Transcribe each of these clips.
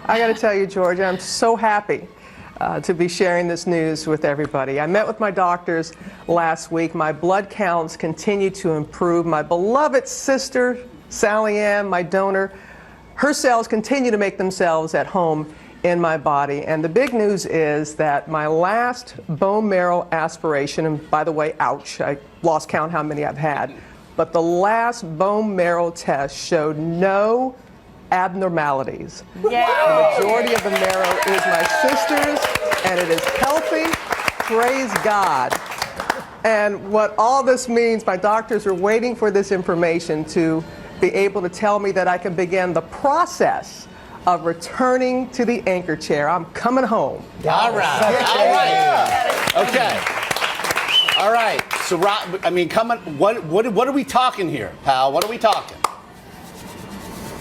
I got to tell you, George, I'm so happy to be sharing this news with everybody. I met with my doctors last week. My blood counts continue to improve. My beloved sister, Sally Ann, my donor, her cells continue to make themselves at home in my body. And the big news is that my last bone marrow aspiration, and by the way, ouch, I lost count how many I've had, but the last bone marrow test showed no abnormalities. Yay. The majority of the marrow is my sister's, and it is healthy. Praise God. And what all this means, my doctors are waiting for this information to be able to tell me that I can begin the process of returning to the anchor chair. I'm coming home. All right. Okay. All right. So, Rob, I mean, what are we talking here, pal? What are we talking?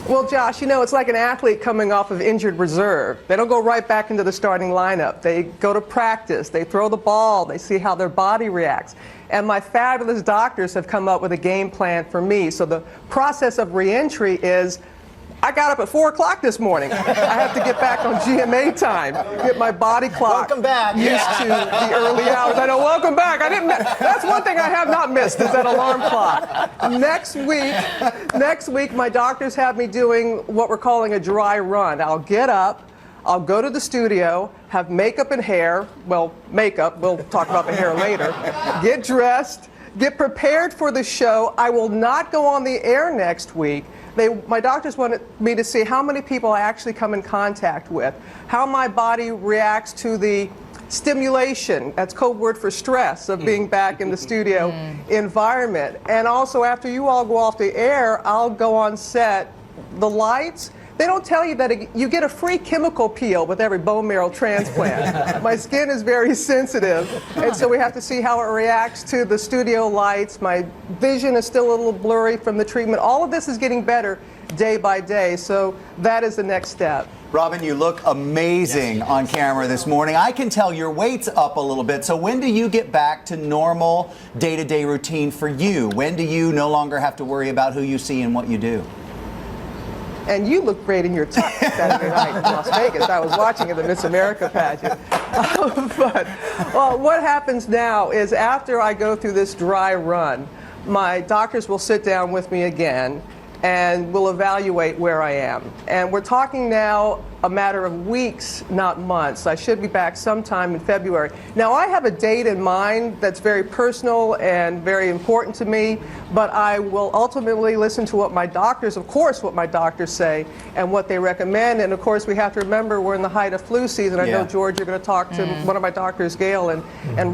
Well, Josh, you know, it's like an athlete coming off of injured reserve. They don't go right back into the starting lineup. They go to practice, they throw the ball, they see how their body reacts. And my fabulous doctors have come up with a game plan for me. So the process of reentry is, I got up at 4 o'clock this morning. I have to get back on GMA time, get my body clock Welcome back. used to the early hours. I know, welcome back. That's one thing I have not missed is that alarm clock. Next week, my doctors have me doing what we're calling a dry run. I'll get up, I'll go to the studio, have makeup and hair, well, makeup, we'll talk about the hair later, get dressed, get prepared for the show. I will not go on the air next week. My doctors wanted me to see how many people I actually come in contact with, how my body reacts to the stimulation, that's code word for stress, of being back in the studio environment. And also, after you all go off the air, I'll go on set. The lights, they don't tell you that you get a free chemical peel with every bone marrow transplant. My skin is very sensitive, and so we have to see how it reacts to the studio lights. My vision is still a little blurry from the treatment. All of this is getting better day by day, so that is the next step. Robin, you look amazing on camera this morning. I can tell your weight's up a little bit. So when do you get back to normal day-to-day routine for you? When do you no longer have to worry about who you see and what you do? And you look great in your tux Saturday night in Las Vegas. I was watching in the Miss America pageant. But what happens now is after I go through this dry run, my doctors will sit down with me again and we'll evaluate where I am. And we're talking now a matter of weeks, not months. I should be back sometime in February. Now, I have a date in mind that's very personal and very important to me, but I will ultimately listen to what my doctors, of course, what my doctors say and what they recommend. And of course, we have to remember we're in the height of flu season. I know, George, you're going to talk to one of my doctors, Gail, and Rich.